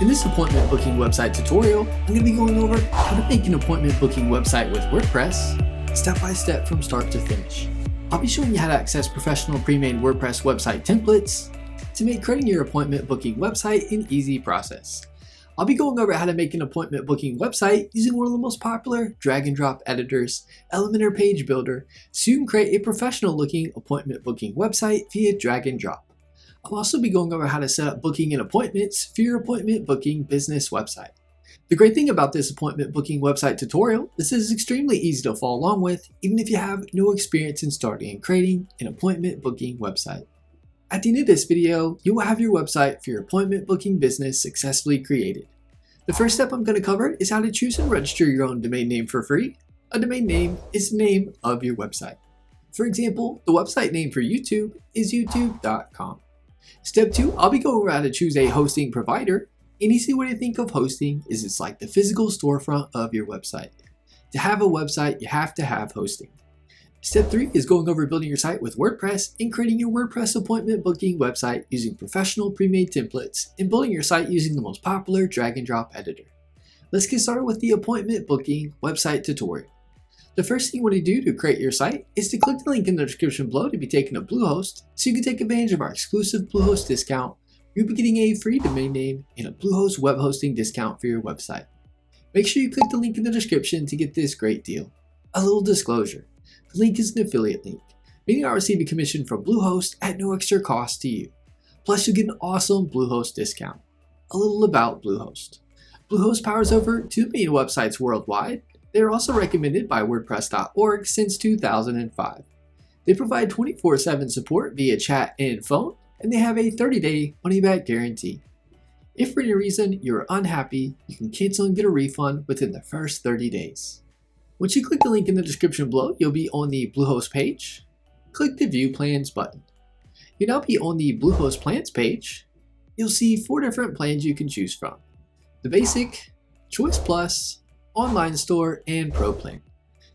In this appointment booking website tutorial, I'm going to be going over how to make an appointment booking website with WordPress, step by step from start to finish. I'll be showing you how to access professional pre-made WordPress website templates to make creating your appointment booking website an easy process. I'll be going over how to make an appointment booking website using one of the most popular drag and drop editors, Elementor Page Builder, so you can create a professional looking appointment booking website via drag and drop. I'll also be going over how to set up booking and appointments for your appointment booking business website. The great thing about this appointment booking website tutorial is it is extremely easy to follow along with, even if you have no experience in starting and creating an appointment booking website. At the end of this video, you will have your website for your appointment booking business successfully created. The first step I'm going to cover is how to choose and register your own domain name for free. A domain name is the name of your website. For example, the website name for YouTube is youtube.com. Step 2, I'll be going over how to choose a hosting provider. An easy way to think of hosting is it's like the physical storefront of your website. To have a website, you have to have hosting. Step 3 is going over building your site with WordPress and creating your WordPress appointment booking website using professional pre-made templates and building your site using the most popular drag and drop editor. Let's get started with the appointment booking website tutorial. The first thing you want to do to create your site is to click the link in the description below to be taken to Bluehost so you can take advantage of our exclusive Bluehost discount. You'll be getting a free domain name and a Bluehost web hosting discount for your website. Make sure you click the link in the description to get this great deal. A little disclosure, the link is an affiliate link, meaning I'll receive a commission from Bluehost at no extra cost to you. Plus you'll get an awesome Bluehost discount. A little about Bluehost. Bluehost powers over 2 million websites worldwide. They are also recommended by WordPress.org since 2005. They provide 24/7 support via chat and phone, and they have a 30-day money-back guarantee. If for any reason you're unhappy, you can cancel and get a refund within the first 30 days. Once you click the link in the description below, you'll be on the Bluehost page. Click the View Plans button. You'll now be on the Bluehost Plans page. You'll see 4 different plans you can choose from: the Basic, Choice Plus, Online Store, and Pro plan.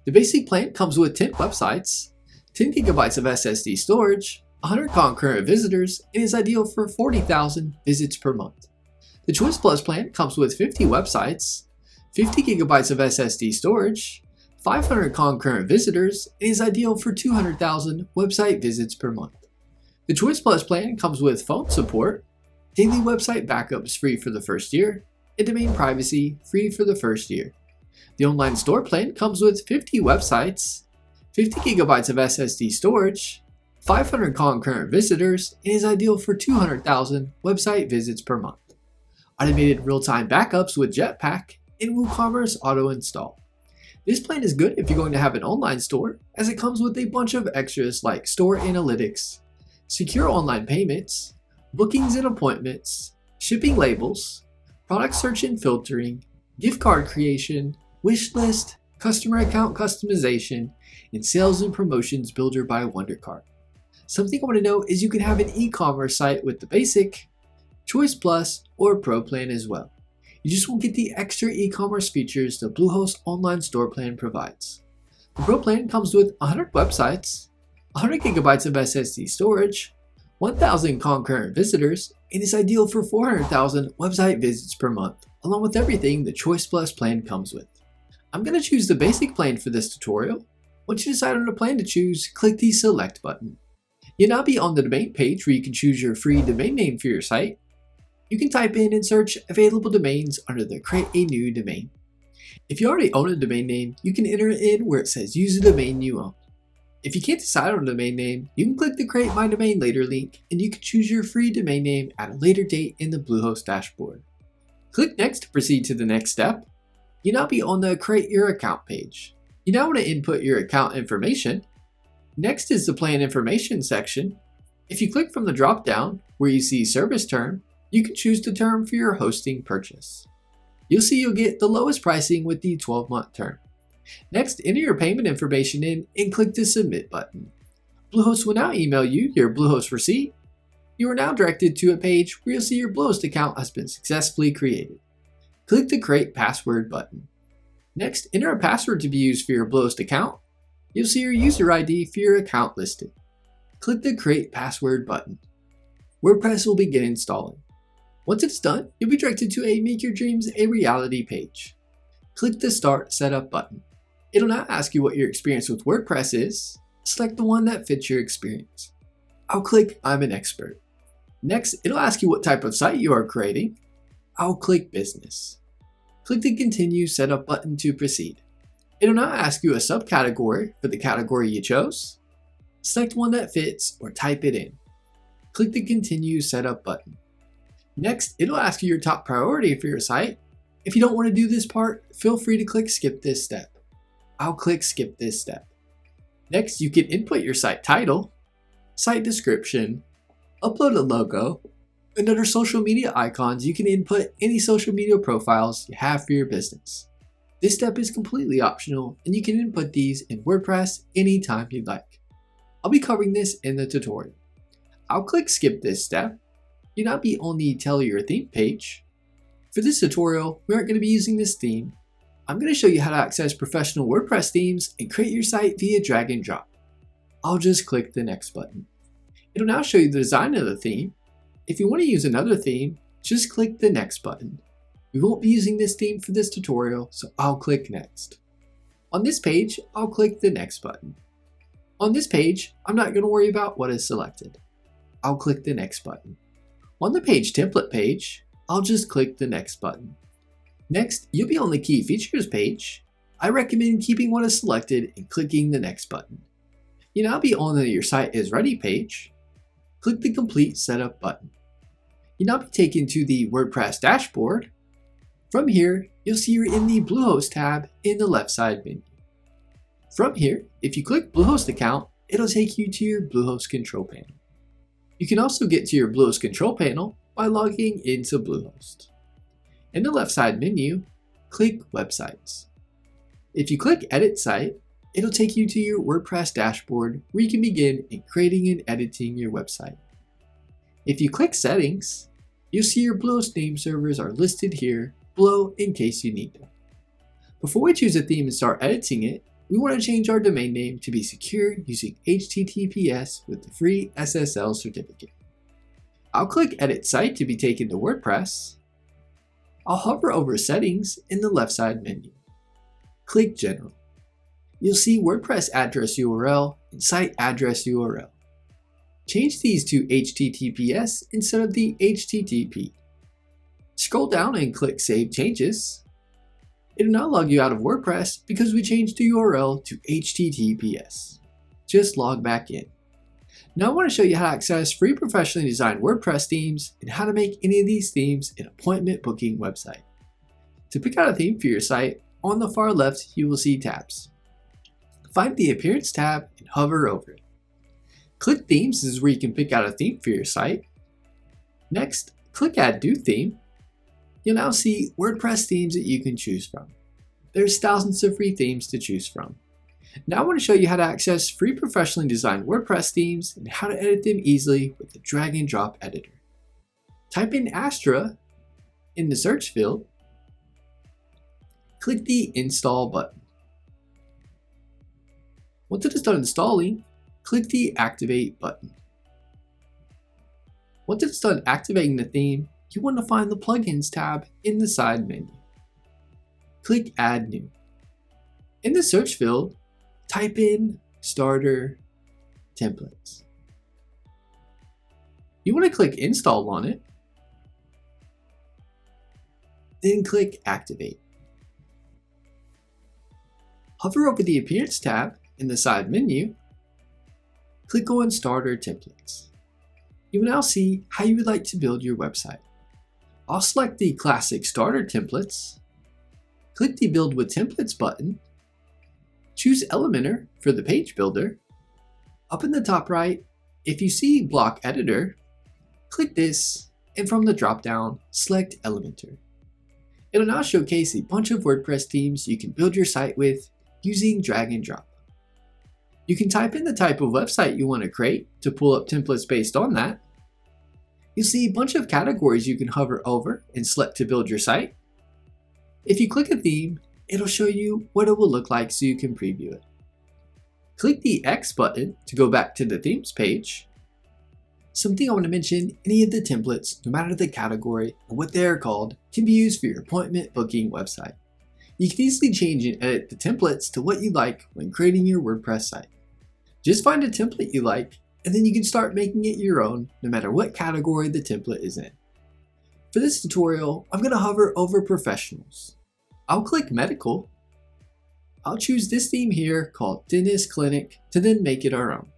The basic plan comes with 10 websites, 10 gigabytes of SSD storage, 100 concurrent visitors, and is ideal for 40,000 visits per month. The Choice Plus plan comes with 50 websites, 50 gigabytes of SSD storage, 500 concurrent visitors, and is ideal for 200,000 website visits per month. The Choice Plus plan comes with phone support, daily website backups free for the first year, and domain privacy free for the first year. The Online Store plan comes with 50 websites, 50 gigabytes of SSD storage, 500 concurrent visitors, and is ideal for 200,000 website visits per month. Automated real-time backups with Jetpack and WooCommerce auto install. This plan is good if you're going to have an online store, as it comes with a bunch of extras like store analytics, secure online payments, bookings and appointments, shipping labels, product search and filtering, gift card creation, wish list, customer account customization, and sales and promotions builder by WonderCart. Something I want to know is you can have an e-commerce site with the Basic, Choice Plus, or Pro plan as well. You just won't get the extra e-commerce features the Bluehost Online Store plan provides. The Pro plan comes with 100 websites, 100 gigabytes of SSD storage, 1,000 concurrent visitors, and is ideal for 400,000 website visits per month, along with everything the Choice Plus plan comes with. I'm going to choose the Basic plan for this tutorial. Once you decide on a plan to choose, click the Select button. You'll now be on the domain page where you can choose your free domain name for your site. You can type in and search available domains under the Create a New Domain. If you already own a domain name, you can enter it in where it says Use a domain you own. If you can't decide on a domain name, you can click the Create My Domain Later link and you can choose your free domain name at a later date in the Bluehost dashboard. Click Next to proceed to the next step. You'll now be on the Create Your Account page. You now want to input your account information. Next is the Plan Information section. If you click from the drop-down where you see Service Term, you can choose the term for your hosting purchase. You'll see you'll get the lowest pricing with the 12-month term. Next, enter your payment information in and click the Submit button. Bluehost will now email you your Bluehost receipt. You are now directed to a page where you'll see your Bluehost account has been successfully created. Click the Create Password button. Next, enter a password to be used for your Bluehost account. You'll see your user ID for your account listed. Click the Create Password button. WordPress will begin installing. Once it's done, you'll be directed to a Make Your Dreams a Reality page. Click the Start Setup button. It'll now ask you what your experience with WordPress is. Select the one that fits your experience. I'll click I'm an expert. Next, it'll ask you what type of site you are creating. I'll click Business. Click the Continue Setup button to proceed. It'll now ask you a subcategory for the category you chose. Select one that fits or type it in. Click the Continue Setup button. Next, it'll ask you your top priority for your site. If you don't want to do this part, feel free to click Skip this step. I'll click Skip this step. Next, you can input your site title, site description, upload a logo, and under social media icons, you can input any social media profiles you have for your business. This step is completely optional, and you can input these in WordPress anytime you'd like. I'll be covering this in the tutorial. I'll click Skip this step. You'll now be on the Tell Your Theme page. For this tutorial, we aren't going to be using this theme. I'm going to show you how to access professional WordPress themes and create your site via drag and drop. I'll just click the Next button. It'll now show you the design of the theme. If you want to use another theme, just click the Next button. We won't be using this theme for this tutorial, so I'll click Next. On this page, I'll click the Next button. On this page, I'm not going to worry about what is selected. I'll click the Next button. On the Page Template page, I'll just click the Next button. Next, you'll be on the Key Features page. I recommend keeping what is selected and clicking the Next button. You'll now be on the Your Site is Ready page. Click the Complete Setup button. You'll now be taken to the WordPress dashboard. From here, you'll see you're in the Bluehost tab in the left side menu. From here, if you click Bluehost account, it'll take you to your Bluehost control panel. You can also get to your Bluehost control panel by logging into Bluehost. In the left side menu, click Websites. If you click Edit Site, it'll take you to your WordPress dashboard where you can begin in creating and editing your website. If you click Settings, you'll see your Bluehost theme servers are listed here below in case you need them. Before we choose a theme and start editing it, we want to change our domain name to be secure using HTTPS with the free SSL certificate. I'll click Edit Site to be taken to WordPress. I'll hover over Settings in the left side menu. Click General. You'll see WordPress address URL and site address URL. Change these to HTTPS instead of the HTTP. Scroll down and click Save Changes. It'll now log you out of WordPress because we changed the URL to HTTPS. Just log back in. Now I want to show you how to access free professionally designed WordPress themes and how to make any of these themes an appointment booking website. To pick out a theme for your site, on the far left you will see tabs. Find the Appearance tab and hover over it. Click Themes is where you can pick out a theme for your site. Next, click Add New Theme. You'll now see WordPress themes that you can choose from. There's thousands of free themes to choose from. Now I want to show you how to access free professionally designed WordPress themes and how to edit them easily with the drag and drop editor. Type in Astra in the search field. Click the Install button. Once it is done installing, click the Activate button. Once it's done activating the theme, you want to find the Plugins tab in the side menu. Click Add New. In the search field, type in Starter Templates. You want to click Install on it, then click Activate. Hover over the Appearance tab in the side menu, click on Starter Templates. You will now see how you would like to build your website. I'll select the classic starter templates, click the Build with Templates button, choose Elementor for the page builder. Up in the top right, if you see Block Editor, click this, and from the drop-down, select Elementor. It'll now showcase a bunch of WordPress themes you can build your site with using drag and drop. You can type in the type of website you want to create to pull up templates based on that. You'll see a bunch of categories you can hover over and select to build your site. If you click a theme, it'll show you what it will look like so you can preview it. Click the X button to go back to the themes page. Something I want to mention, any of the templates, no matter the category or what they are called, can be used for your appointment booking website. You can easily change and edit the templates to what you like when creating your WordPress site. Just find a template you like, and then you can start making it your own, no matter what category the template is in. For this tutorial, I'm going to hover over Professionals. I'll click Medical. I'll choose this theme here called Dentist Clinic to then make it our own.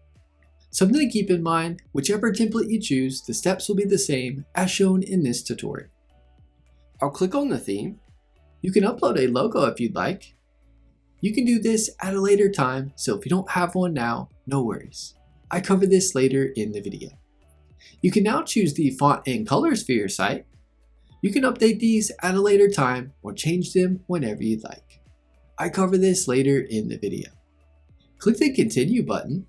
Something to keep in mind, whichever template you choose, the steps will be the same as shown in this tutorial. I'll click on the theme. You can upload a logo if you'd like. You can do this at a later time, so if you don't have one now, no worries. I cover this later in the video. You can now choose the font and colors for your site. You can update these at a later time or change them whenever you'd like. I cover this later in the video. Click the Continue button.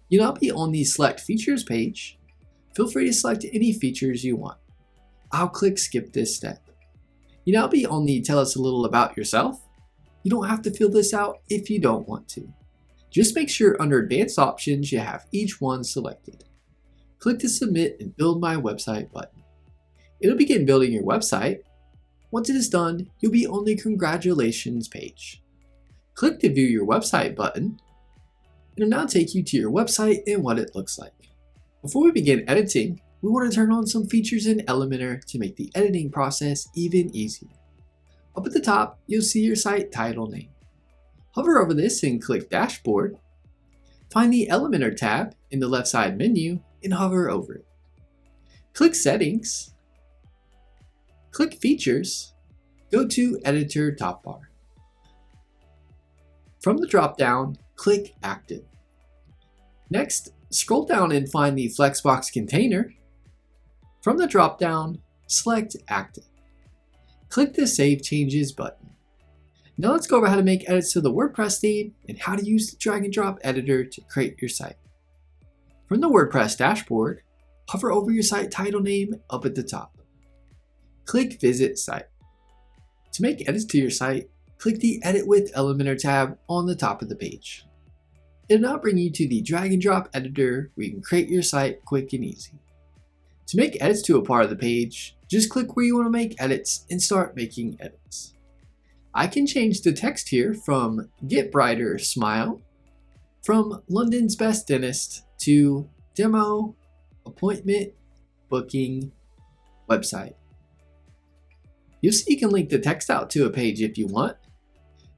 You'll now be on the Select Features page. Feel free to select any features you want. I'll click Skip this step. You'll now be on the Tell us a little about yourself. You don't have to fill this out if you don't want to. Just make sure under Advanced Options you have each one selected. Click the Submit and Build My Website button. It'll begin building your website. Once it is done, you'll be on the Congratulations page. Click the View Your Website button. It'll now take you to your website and what it looks like. Before we begin editing, we want to turn on some features in Elementor to make the editing process even easier. Up at the top, you'll see your site title name. Hover over this and click Dashboard. Find the Elementor tab in the left side menu and hover over it. Click Settings. Click Features. Go to Editor top bar. From the drop-down, click Active. Next, scroll down and find the Flexbox container. From the drop-down, select Active. Click the Save Changes button. Now let's go over how to make edits to the WordPress theme and how to use the drag and drop editor to create your site. From the WordPress dashboard, hover over your site title name up at the top. Click Visit Site. To make edits to your site, click the Edit with Elementor tab on the top of the page. It'll now bring you to the drag and drop editor where you can create your site quick and easy. To make edits to a part of the page, just click where you want to make edits and start making edits. I can change the text here from Get Brighter Smile, from London's Best Dentist to Demo Appointment Booking Website. You'll see you can link the text out to a page if you want.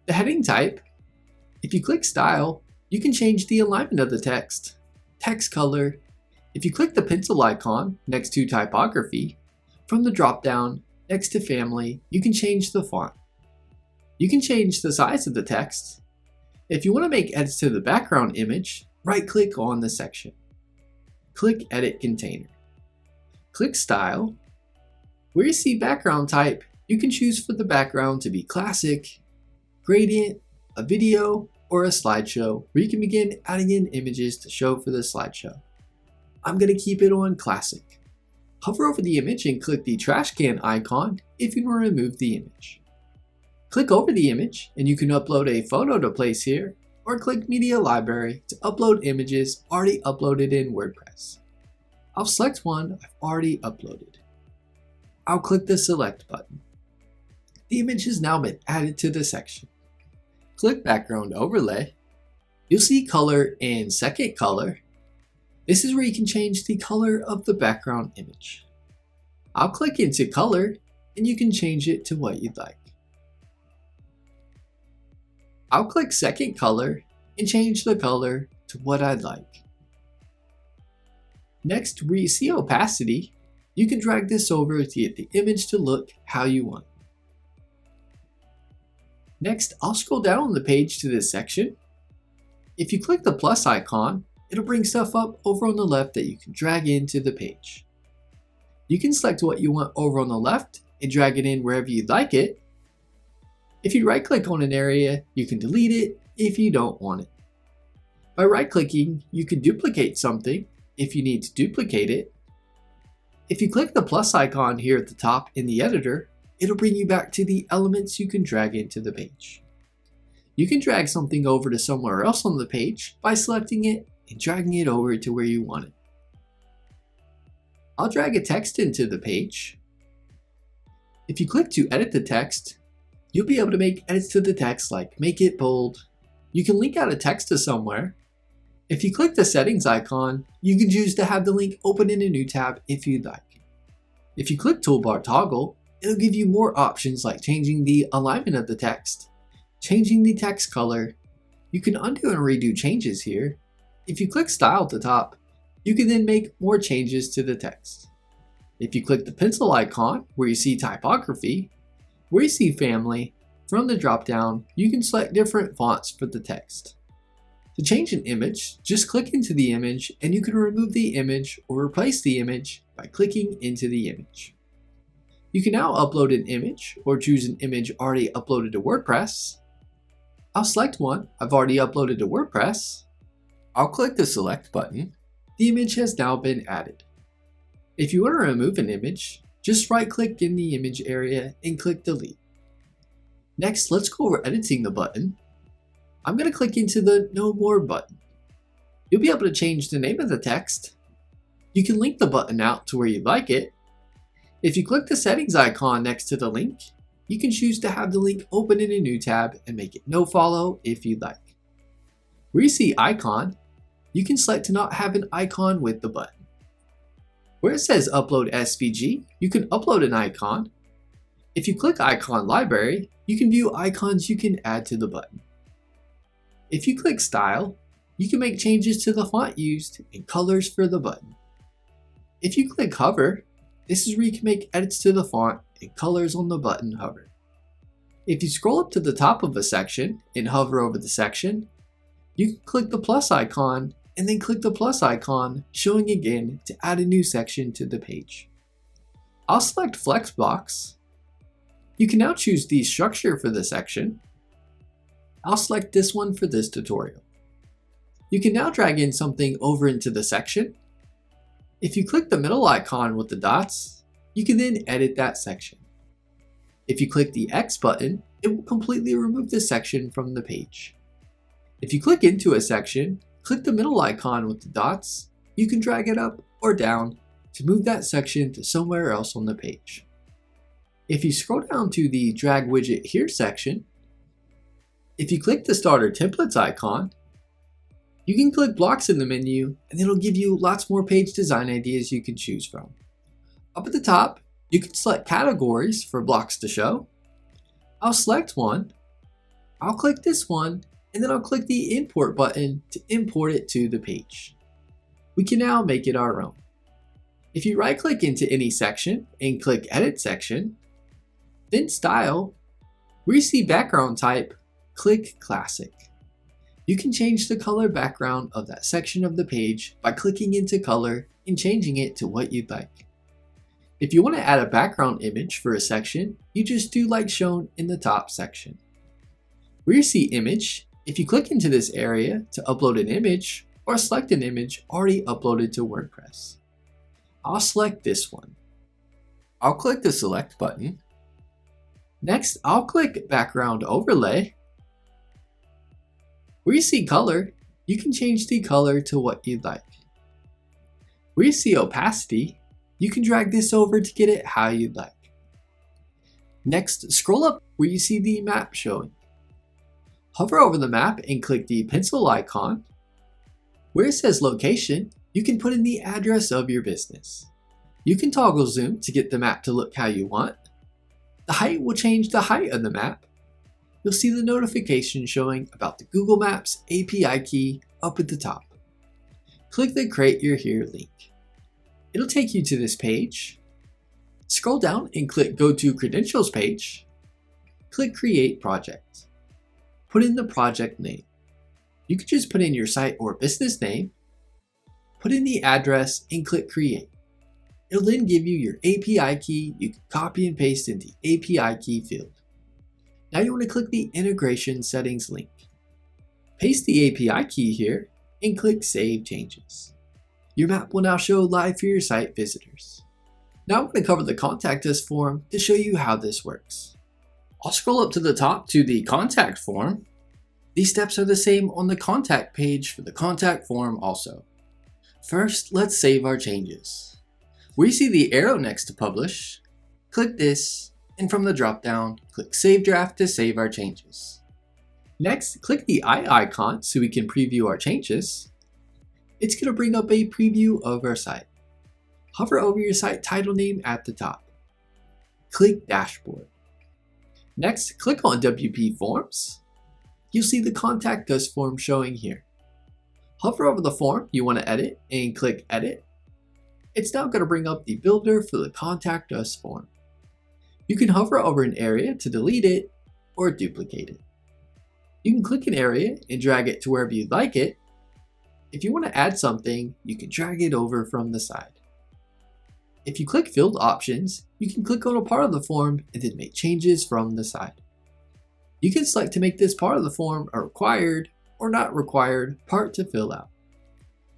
The heading type, if you click Style, you can change the alignment of the text, text color. If you click the pencil icon next to Typography, from the drop-down next to Family, you can change the font. You can change the size of the text. If you want to make edits to the background image, right-click on the section. Click Edit Container. Click Style. Where you see Background Type, you can choose for the background to be Classic, Gradient, a video, or a slideshow where you can begin adding in images to show for the slideshow. I'm going to keep it on Classic. Hover over the image and click the trash can icon if you want to remove the image. Click over the image and you can upload a photo to place here, or click Media Library to upload images already uploaded in WordPress. I'll select one I've already uploaded. I'll click the Select button. The image has now been added to the section. Click Background Overlay. You'll see Color and Second Color. This is where you can change the color of the background image. I'll click into Color and you can change it to what you'd like. I'll click Second Color and change the color to what I'd like. Next, where you see Opacity, you can drag this over to get the image to look how you want. Next, I'll scroll down on the page to this section. If you click the plus icon, it'll bring stuff up over on the left that you can drag into the page. You can select what you want over on the left and drag it in wherever you'd like it. If you right-click on an area, you can delete it if you don't want it. By right-clicking, you can duplicate something if you need to duplicate it. If you click the plus icon here at the top in the editor, it'll bring you back to the elements you can drag into the page. You can drag something over to somewhere else on the page by selecting it and dragging it over to where you want it. I'll drag a text into the page. If you click to edit the text, you'll be able to make edits to the text like make it bold. You can link out a text to somewhere. If you click the settings icon, you can choose to have the link open in a new tab if you'd like. If you click toolbar toggle, it'll give you more options like changing the alignment of the text, changing the text color. You can undo and redo changes here. If you click style at the top, you can then make more changes to the text. If you click the pencil icon where you see typography, where you see family, from the drop-down, you can select different fonts for the text. To change an image, just click into the image and you can remove the image or replace the image by clicking into the image. You can now upload an image or choose an image already uploaded to WordPress. I'll select one I've already uploaded to WordPress. I'll click the select button. The image has now been added. If you want to remove an image, just right-click in the image area and click delete. Next, let's go over editing the button. I'm going to click into the No More button. You'll be able to change the name of the text. You can link the button out to where you'd like it. If you click the settings icon next to the link, you can choose to have the link open in a new tab and make it no follow if you'd like. Where you see icon, you can select to not have an icon with the button. Where it says upload SVG, you can upload an icon. If you click icon library, you can view icons you can add to the button. If you click style, you can make changes to the font used and colors for the button. If you click hover, this is where you can make edits to the font and colors on the button hover. If you scroll up to the top of a section and hover over the section, you can click the plus icon and then click the plus icon showing again to add a new section to the page. I'll select Flexbox. You can now choose the structure for the section. I'll select this one for this tutorial. You can now drag in something over into the section. If you click the middle icon with the dots, you can then edit that section. If you click the X button, it will completely remove the section from the page. If you click into a section, click the middle icon with the dots, you can drag it up or down to move that section to somewhere else on the page. If you scroll down to the drag widget here section, if you click the starter templates icon, you can click blocks in the menu and it'll give you lots more page design ideas you can choose from. Up at the top, you can select categories for blocks to show. I'll select one, I'll click this one, and then I'll click the import button to import it to the page. We can now make it our own. If you right click into any section and click edit section, then style, where you see background type, click classic. You can change the color background of that section of the page by clicking into color and changing it to what you'd like. If you want to add a background image for a section, you just do like shown in the top section. Where you see image, if you click into this area to upload an image or select an image already uploaded to WordPress. I'll select this one. I'll click the select button. Next, I'll click background overlay. Where you see color, you can change the color to what you'd like. Where you see opacity, you can drag this over to get it how you'd like. Next, scroll up where you see the map showing. Hover over the map and click the pencil icon. Where it says location, you can put in the address of your business. You can toggle zoom to get the map to look how you want. The height will change the height of the map. You'll see the notification showing about the Google Maps API key up at the top. Click the Create Your Here link. It'll take you to this page. Scroll down and click Go to Credentials page. Click Create Project. Put in the project name. You can just put in your site or business name. Put in the address and click Create. It'll then give you your API key you can copy and paste into the API key field. Now you want to click the Integration Settings link. Paste the API key here and click Save Changes. Your map will now show live for your site visitors. Now I'm going to cover the Contact Us form to show you how this works. I'll scroll up to the top to the Contact form. These steps are the same on the Contact page for the Contact form also. First, let's save our changes. where you see the arrow next to publish, click this, and from the drop-down, click Save Draft to save our changes. Next, click the eye icon so we can preview our changes. It's going to bring up a preview of our site. Hover over your site title name at the top. Click Dashboard. Next, click on WP Forms. You'll see the Contact Us form showing here. Hover over the form you want to edit and click Edit. It's now going to bring up the builder for the Contact Us form. You can hover over an area to delete it or duplicate it. You can click an area and drag it to wherever you'd like it. If you want to add something, you can drag it over from the side. If you click Field Options, you can click on a part of the form and then make changes from the side. You can select to make this part of the form a required or not required part to fill out.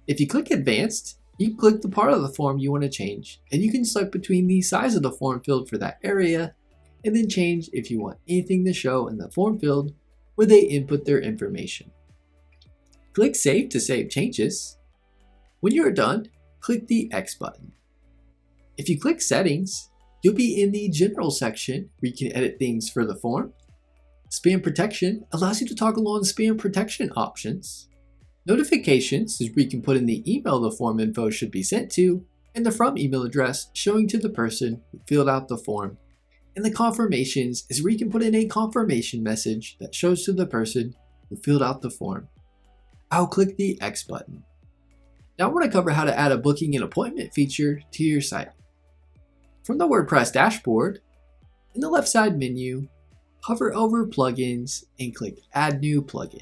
If you click Advanced, you can click the part of the form you want to change, and you can select between the size of the form field for that area, and then change if you want anything to show in the form field where they input their information. Click Save to save changes. When you are done, click the X button. If you click Settings, you'll be in the General section where you can edit things for the form. Spam Protection allows you to toggle on spam protection options. Notifications is where you can put in the email the form info should be sent to, and the From email address showing to the person who filled out the form. And the Confirmations is where you can put in a confirmation message that shows to the person who filled out the form. I'll click the X button. Now I want to cover how to add a booking and appointment feature to your site. From the WordPress dashboard, in the left side menu, hover over Plugins and click Add New Plugin.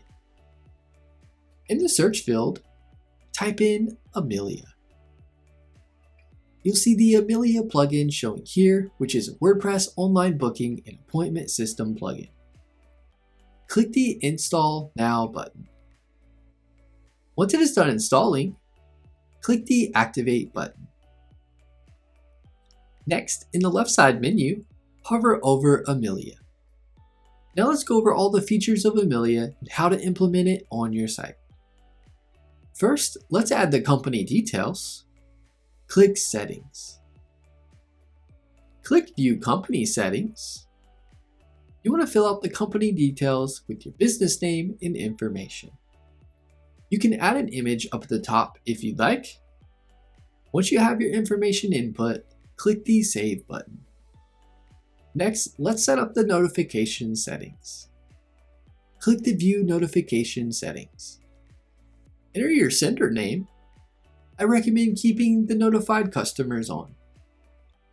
In the search field, type in Amelia. You'll see the Amelia plugin showing here, which is a WordPress online booking and appointment system plugin. Click the Install Now button. Once it is done installing, click the Activate button. Next, in the left side menu, hover over Amelia. Now let's go over all the features of Amelia and how to implement it on your site. First, let's add the company details. Click Settings. Click View Company Settings. You want to fill out the company details with your business name and information. You can add an image up at the top if you'd like. Once you have your information input, click the Save button. Next, let's set up the notification settings. Click the View Notification Settings. Enter your sender name. I recommend keeping the notified customers on.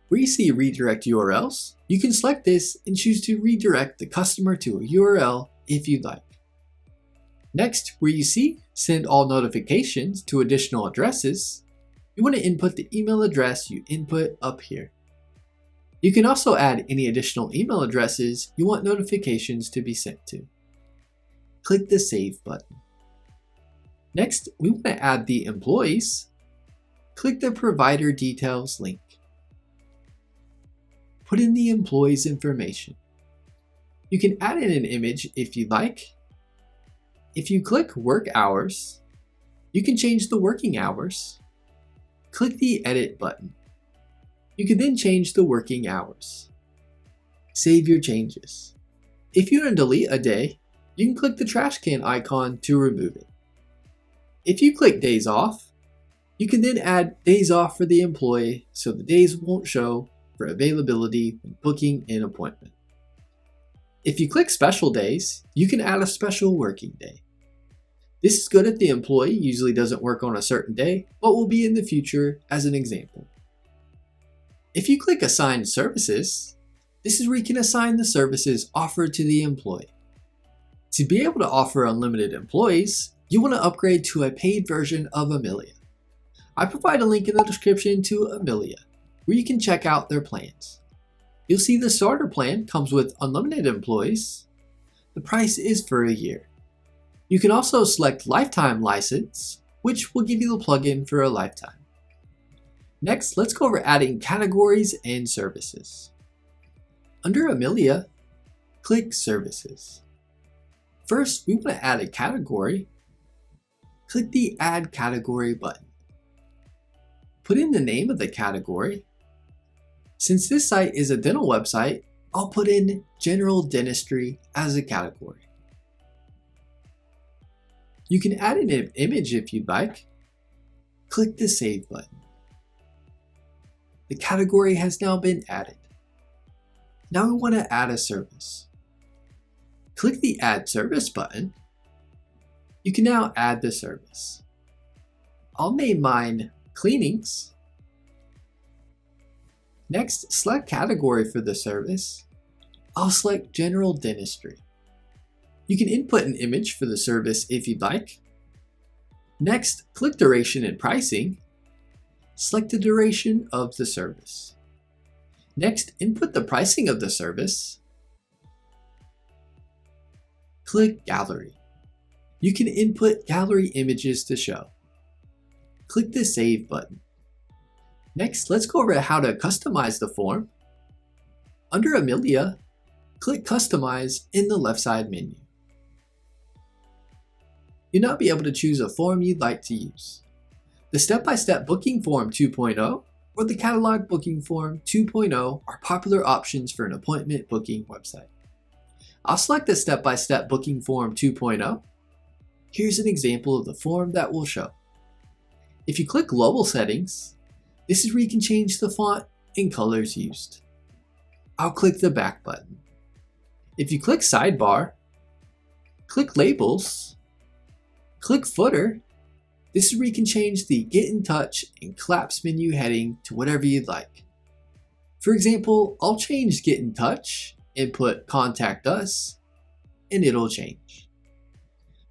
Where you see redirect URLs, you can select this and choose to redirect the customer to a URL if you'd like. Next, where you see send all notifications to additional addresses, you want to input the email address you input up here. You can also add any additional email addresses you want notifications to be sent to. Click the Save button. Next, we want to add the employees. Click the Provider Details link. Put in the employee's information. You can add in an image if you'd like. If you click Work Hours, you can change the working hours. Click the Edit button. You can then change the working hours. Save your changes. If you want to delete a day, you can click the trash can icon to remove it. If you click Days Off, you can then add days off for the employee so the days won't show for availability when booking an appointment. If you click Special Days, you can add a special working day. This is good if the employee usually doesn't work on a certain day, but will be in the future as an example. If you click Assign Services, this is where you can assign the services offered to the employee. To be able to offer unlimited employees, you want to upgrade to a paid version of Amelia. I provide a link in the description to Amelia, where you can check out their plans. You'll see the starter plan comes with unlimited employees. The price is for a year. You can also select Lifetime License, which will give you the plugin for a lifetime. Next, let's go over adding categories and services. Under Amelia, click Services. First, we want to add a category. Click the Add Category button. put in the name of the category. Since this site is a dental website, I'll put in general dentistry as a category. You can add an image if you'd like. Click the Save button. The category has now been added. Now we want to add a service. Click the Add Service button. You can now add the service. I'll name mine Cleanings. Next, select category for the service. I'll select General Dentistry. You can input an image for the service if you'd like. Next, click Duration and Pricing. Select the duration of the service. Next, input the pricing of the service. Click Gallery. You can input gallery images to show. Click the Save button. Next, let's go over how to customize the form. Under Amelia, click Customize in the left side menu. You'll now be able to choose a form you'd like to use. The Step-by-Step Booking Form 2.0 or the Catalog Booking Form 2.0 are popular options for an appointment booking website. I'll select the Step-by-Step Booking Form 2.0. Here's an example of the form that we'll show. If you click Global Settings, this is where you can change the font and colors used. I'll click the Back button. If you click Sidebar, click Labels, click Footer, this is where you can change the Get in Touch and Collapse menu heading to whatever you'd like. For example, I'll change Get in Touch and put Contact Us, and it'll change.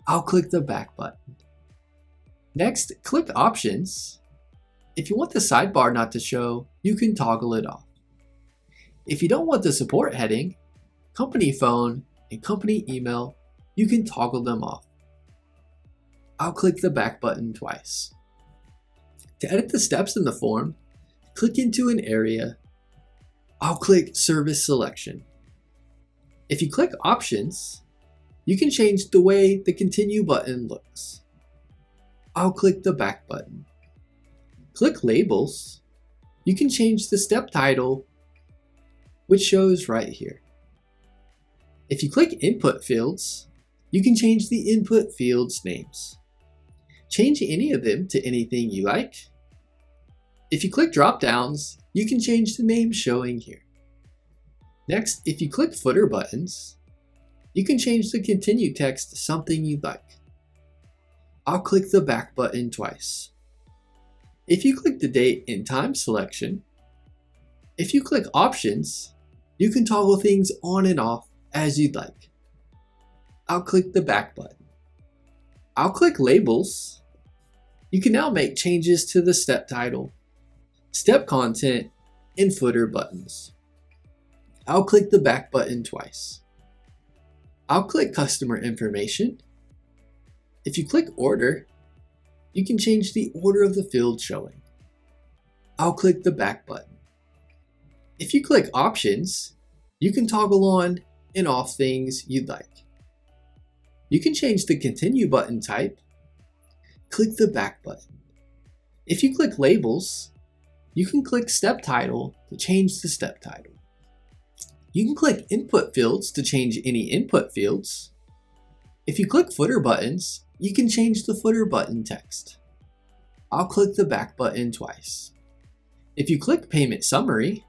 I'll click the Back button. Next, click Options. If you want the sidebar not to show, you can toggle it off. If you don't want the support heading, company phone, and company email, you can toggle them off. I'll click the Back button twice. To edit the steps in the form, click into an area. I'll click Service Selection. If you click Options, you can change the way the Continue button looks. I'll click the Back button. Click Labels. You can change the step title, which shows right here. If you click Input Fields, you can change the input fields names. Change any of them to anything you like. If you click drop downs, you can change the name showing here. Next, if you click Footer buttons, you can change the Continue text to something you'd like. I'll click the Back button twice. If you click the date and time selection, if you click Options, you can toggle things on and off as you'd like. I'll click the Back button. I'll click Labels. You can now make changes to the step title, step content, and footer buttons. I'll click the Back button twice. I'll click Customer Information. If you click Order, you can change the order of the field showing. I'll click the Back button. If you click Options, you can toggle on and off things you'd like. You can change the Continue button type. Click the Back button. If you click Labels, you can click Step Title to change the step title. You can click Input Fields to change any input fields. If you click Footer buttons, you can change the footer button text. I'll click the Back button twice. If you click Payment Summary,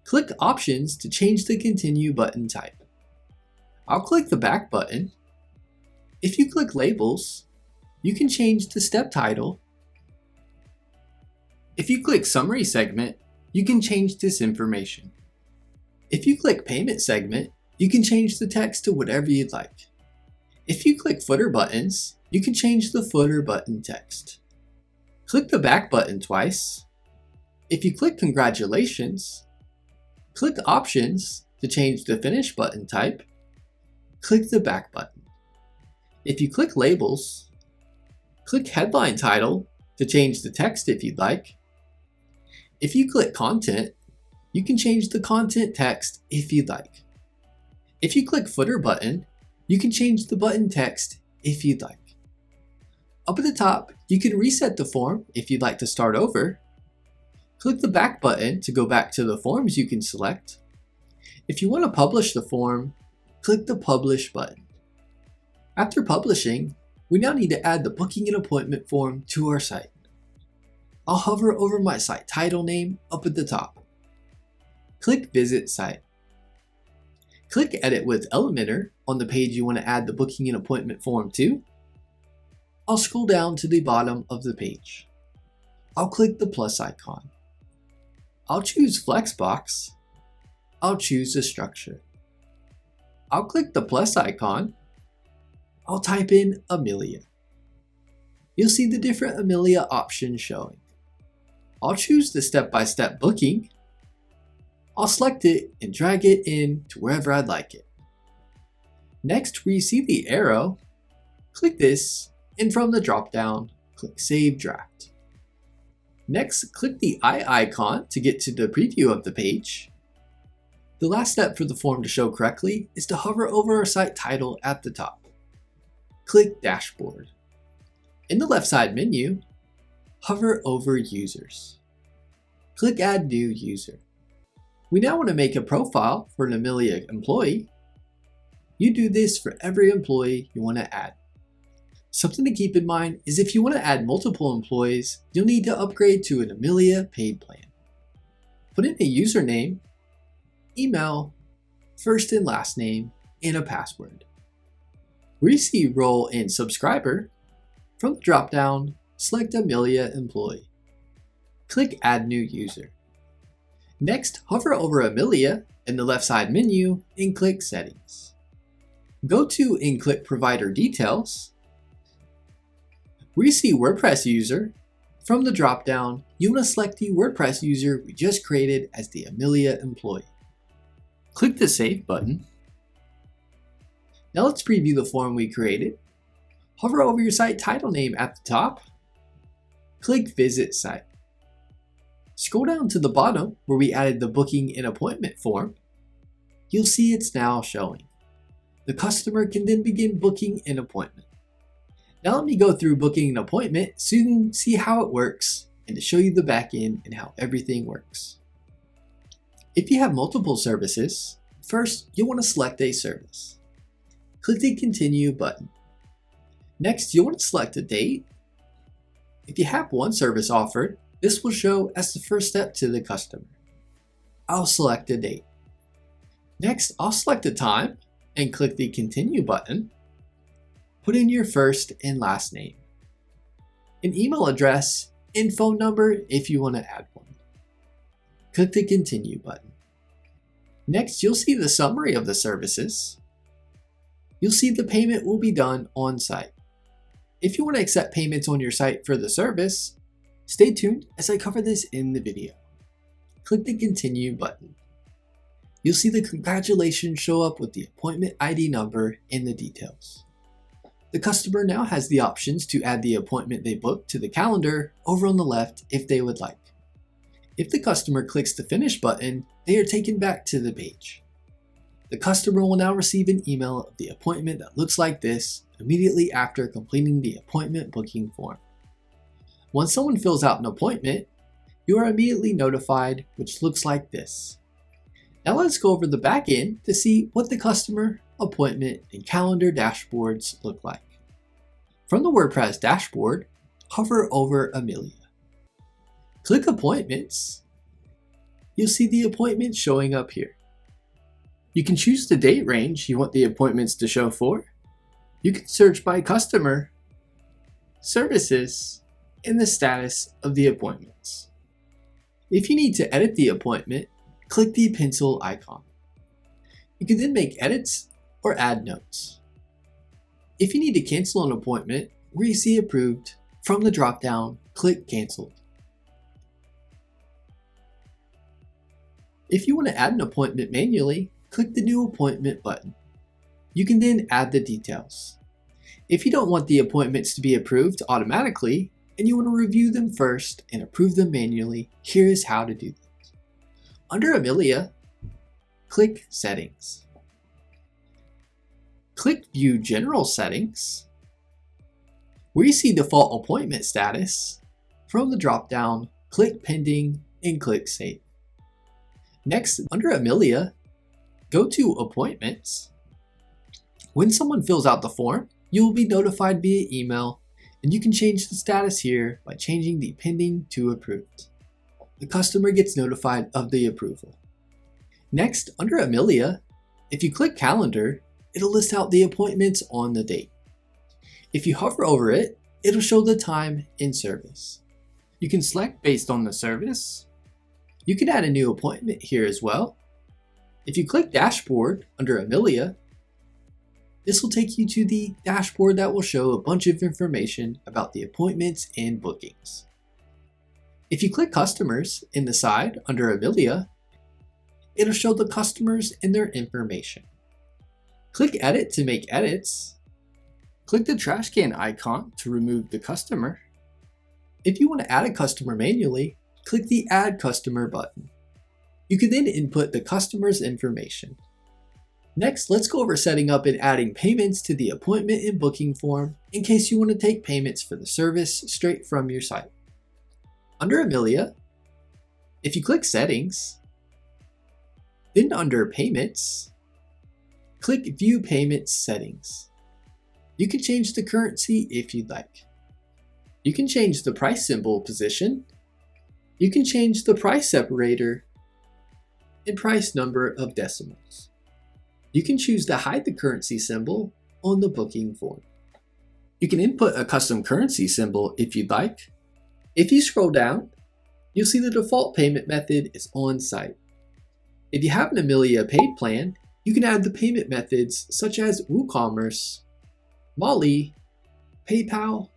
click Options to change the Continue button type. I'll click the Back button. If you click Labels, you can change the step title. If you click Summary Segment, you can change this information. If you click Payment Segment, you can change the text to whatever you'd like. If you click Footer buttons, you can change the footer button text. Click the Back button twice. If you click Congratulations, click Options to change the Finish button type. Click the Back button. If you click Labels, click Headline Title to change the text if you'd like. If you click Content, you can change the content text if you'd like. If you click Footer button, you can change the button text if you'd like. Up at the top, you can reset the form if you'd like to start over, Click the back button to go back to the forms you can select. If you want to publish the form, click the Publish button. After publishing, we now need to add the booking an appointment form to our site. I'll hover over my site title name up at the top. Click Visit Site. Click Edit with Elementor on the page you want to add the booking an appointment form to. I'll scroll down to the bottom of the page. I'll click the plus icon. I'll choose Flexbox. I'll choose the structure. I'll click the plus icon. I'll type in Amelia. You'll see the different Amelia options showing. I'll choose the step-by-step booking. I'll select it and drag it in to wherever I'd like it. Next, where you see the arrow, click this, and from the drop-down, click Save Draft. Next, click the eye icon to get to the preview of the page. The last step for the form to show correctly is to hover over our site title at the top. Click Dashboard. In the left side menu, hover over Users. Click Add New User. We now want to make a profile for an Amelia employee. You do this for every employee you want to add. Something to keep in mind is if you want to add multiple employees, you'll need to upgrade to an Amelia paid plan. Put in a username, email, first and last name, and a password. Where you see Role and Subscriber, from the drop-down, select Amelia Employee. Click Add New User. Next, hover over Amelia in the left side menu and click Settings. Go to and click Provider Details. Where you see WordPress User, from the drop-down, you want to select the WordPress user we just created as the Amelia employee. Click the Save button. Now let's preview the form we created. Hover over your site title name at the top. Click Visit Site. Scroll down to the bottom where we added the booking an appointment form. You'll see it's now showing. The customer can then begin booking an appointment. Now let me go through booking an appointment so you can see how it works and to show you the back end and how everything works. If you have multiple services, first you'll want to select a service. Click the Continue button. Next, you'll want to select a date. If you have one service offered, this will show as the first step to the customer. I'll select a date. Next, I'll select a time and click the Continue button. Put in your first and last name, an email address, and phone number if you want to add one. Click the Continue button. Next, you'll see the summary of the services. You'll see the payment will be done on site. If you want to accept payments on your site for the service, stay tuned as I cover this in the video. Click the Continue button. You'll see the congratulations show up with the appointment ID number and the details. The customer now has the options to add the appointment they booked to the calendar over on the left if they would like. If the customer clicks the Finish button, they are taken back to the page. The customer will now receive an email of the appointment that looks like this immediately after completing the appointment booking form. Once someone fills out an appointment, you are immediately notified, which looks like this. Now let's go over the back end to see what the customer, appointment, and calendar dashboards look like. From the WordPress dashboard, hover over Amelia. Click Appointments. You'll see the appointment showing up here. You can choose the date range you want the appointments to show for. You can search by customer, services, and the status of the appointments. If you need to edit the appointment, click the pencil icon. You can then make edits or add notes. If you need to cancel an appointment, where you see Approved, from the drop-down, click Canceled. If you want to add an appointment manually, click the New Appointment button. You can then add the details. If you don't want the appointments to be approved automatically, and you want to review them first and approve them manually, here is how to do this. Under Amelia, click Settings. Click View General Settings. Where you see Default Appointment Status, from the drop-down, click Pending and click Save. Next, under Amelia, go to Appointments. When someone fills out the form, you will be notified via email, and you can change the status here by changing the pending to approved. The customer gets notified of the approval. Next, under Amelia, if you click Calendar, it'll list out the appointments on the date. If you hover over it, it'll show the time in service. You can select based on the service. You can add a new appointment here as well. If you click Dashboard under Amelia, this will take you to the dashboard that will show a bunch of information about the appointments and bookings. If you click Customers in the side under Amelia, it'll show the customers and their information. Click Edit to make edits. Click the trash can icon to remove the customer. If you want to add a customer manually, click the Add Customer button. You can then input the customer's information. Next, let's go over setting up and adding payments to the appointment and booking form in case you want to take payments for the service straight from your site. Under Amelia, if you click Settings, then under Payments, click View Payments Settings. You can change the currency if you'd like. You can change the price symbol position. You can change the price separator and price number of decimals. You can choose to hide the currency symbol on the booking form. You can input a custom currency symbol if you'd like. If you scroll down, you'll see the default payment method is on site. If you have an Amelia paid plan, you can add the payment methods such as WooCommerce, Molly, PayPal,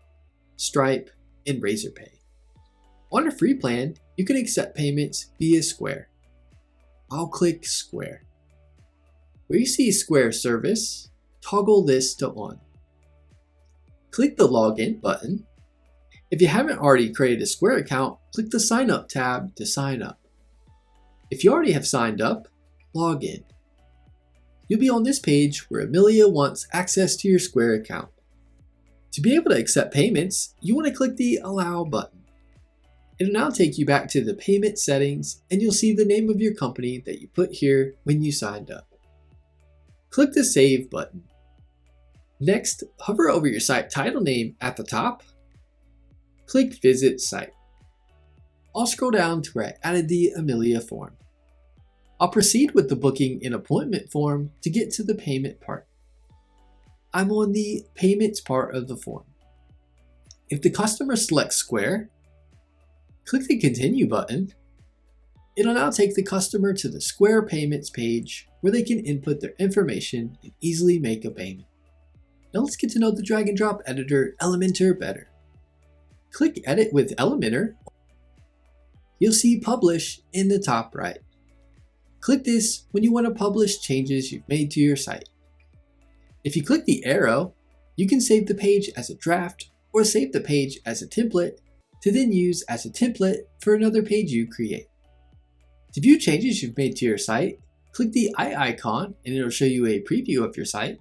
Stripe, and RazorPay. On a free plan, you can accept payments via Square. I'll click Square. Where you see Square Service, toggle this to on. Click the Login button. If you haven't already created a Square account, click the Sign Up tab to sign up. If you already have signed up, log in. You'll be on this page where Amelia wants access to your Square account. To be able to accept payments, you want to click the Allow button. It'll now take you back to the payment settings, and you'll see the name of your company that you put here when you signed up. Click the Save button. Next, hover over your site title name at the top. Click Visit Site. I'll scroll down to where I added the Amelia form. I'll proceed with the booking and appointment form to get to the payment part. I'm on the payments part of the form. If the customer selects Square, click the Continue button. It'll now take the customer to the Square Payments page where they can input their information and easily make a payment. Now let's get to know the drag and drop editor Elementor better. Click Edit with Elementor. You'll see Publish in the top right. Click this when you want to publish changes you've made to your site. If you click the arrow, you can save the page as a draft or save the page as a template to then use as a template for another page you create. To view changes you've made to your site, click the eye icon and it'll show you a preview of your site.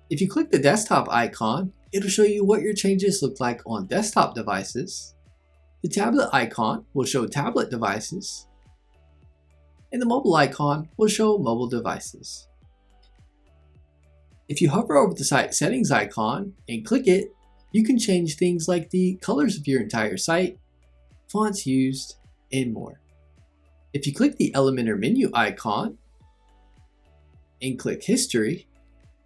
If you click the desktop icon, it'll show you what your changes look like on desktop devices. The tablet icon will show tablet devices, and the mobile icon will show mobile devices. If you hover over the site settings icon and click it, you can change things like the colors of your entire site, fonts used, and more. If you click the Elementor menu icon and click History,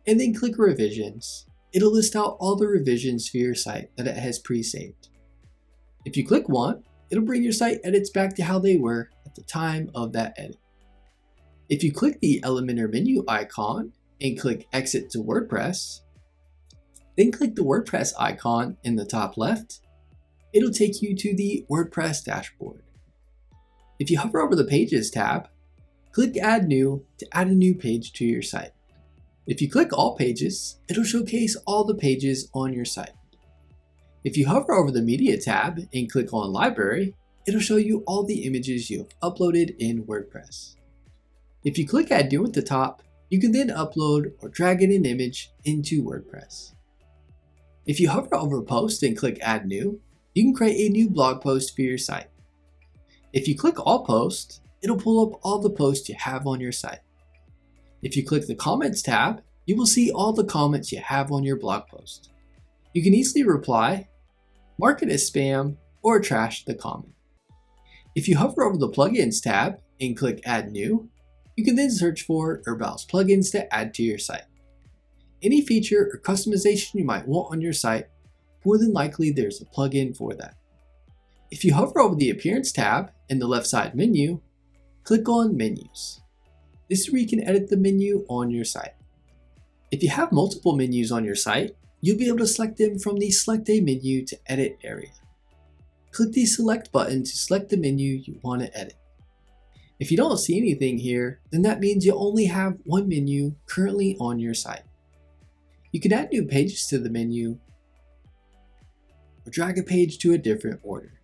and then click Revisions, it'll list out all the revisions for your site that it has pre-saved. If you click one, it'll bring your site edits back to how they were at the time of that edit. If you click the Elementor menu icon and click Exit to WordPress, then click the WordPress icon in the top left, it'll take you to the WordPress dashboard. If you hover over the Pages tab, click Add New to add a new page to your site. If you click All Pages, it'll showcase all the pages on your site. If you hover over the Media tab and click on Library, it'll show you all the images you've uploaded in WordPress. If you click Add New at the top, you can then upload or drag in an image into WordPress. If you hover over Post and click Add New, you can create a new blog post for your site. If you click All Posts, it'll pull up all the posts you have on your site. If you click the Comments tab, you will see all the comments you have on your blog post. You can easily reply, mark it as spam, or trash the comment. If you hover over the Plugins tab and click Add New, you can then search for or browse plugins to add to your site. Any feature or customization you might want on your site, more than likely there's a plugin for that. If you hover over the Appearance tab in the left side menu, click on Menus. This is where you can edit the menu on your site. If you have multiple menus on your site, you'll be able to select them from the Select a Menu to Edit area. Click the Select button to select the menu you want to edit. If you don't see anything here, then that means you only have one menu currently on your site. You can add new pages to the menu or drag a page to a different order.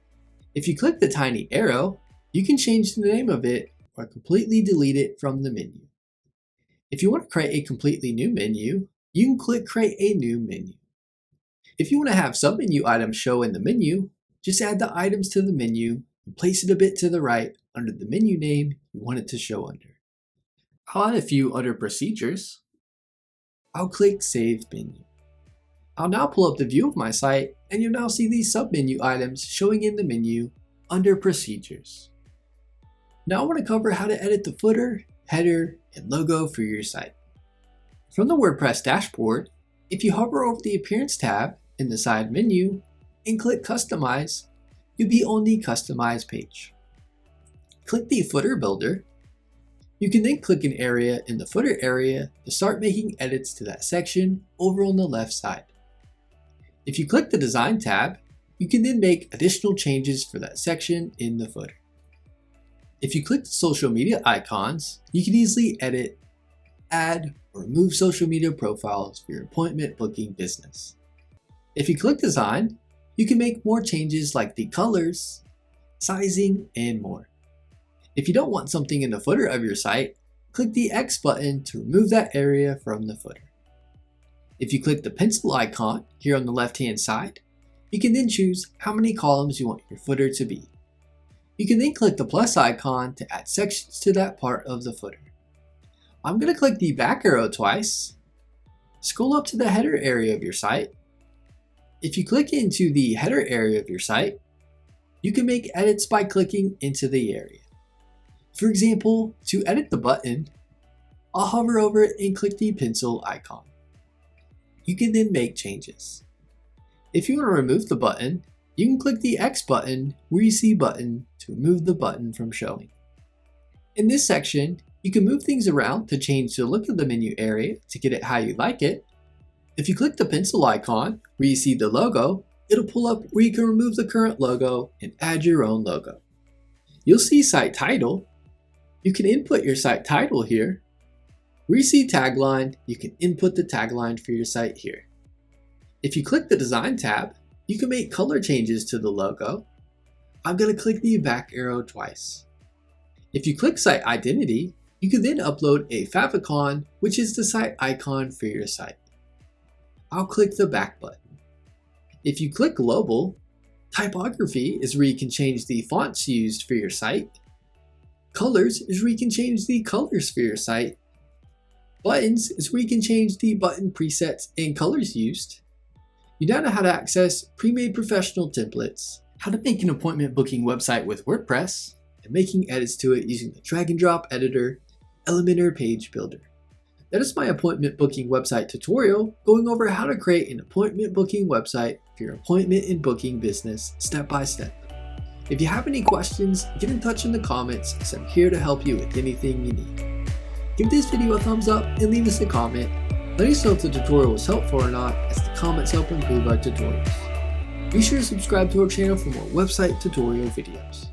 If you click the tiny arrow, you can change the name of it or completely delete it from the menu. If you want to create a completely new menu, you can click Create a New Menu. If you want to have submenu items show in the menu, just add the items to the menu and place it a bit to the right under the menu name you want it to show under. I'll add a few under Procedures. I'll click Save Menu. I'll now pull up the view of my site and you'll now see these submenu items showing in the menu under Procedures. Now I want to cover how to edit the footer, header, and logo for your site. From the WordPress dashboard, if you hover over the Appearance tab in the side menu and click Customize, you'll be on the Customize page. Click the Footer Builder. You can then click an area in the footer area to start making edits to that section over on the left side. If you click the Design tab, you can then make additional changes for that section in the footer. If you click the social media icons, you can easily edit, add, or remove social media profiles for your appointment booking business. If you click Design, you can make more changes like the colors, sizing, and more. If you don't want something in the footer of your site, click the X button to remove that area from the footer. If you click the pencil icon here on the left-hand side, you can then choose how many columns you want your footer to be. You can then click the plus icon to add sections to that part of the footer. I'm going to click the back arrow twice, scroll up to the header area of your site. If you click into the header area of your site, you can make edits by clicking into the area. For example, to edit the button, I'll hover over it and click the pencil icon. You can then make changes. If you want to remove the button, you can click the X button where you see button to remove the button from showing. In this section, you can move things around to change the look of the menu area to get it how you like it. If you click the pencil icon where you see the logo, it'll pull up where you can remove the current logo and add your own logo. You'll see site title. You can input your site title here. Where you see tagline, you can input the tagline for your site here. If you click the Design tab, you can make color changes to the logo. I'm going to click the back arrow twice. If you click Site Identity, you can then upload a favicon, which is the site icon for your site. I'll click the back button. If you click Global, typography is where you can change the fonts used for your site. Colors is where you can change the colors for your site. Buttons is where you can change the button presets and colors used. You now know how to access pre-made professional templates, how to make an appointment booking website with WordPress, and making edits to it using the drag and drop editor, Elementor Page Builder. That is my appointment booking website tutorial going over how to create an appointment booking website for your appointment and booking business step by step. If you have any questions, get in touch in the comments as I'm here to help you with anything you need. Give this video a thumbs up and leave us a comment. Let us know if the tutorial was helpful or not, as the comments help improve our tutorials. Be sure to subscribe to our channel for more website tutorial videos.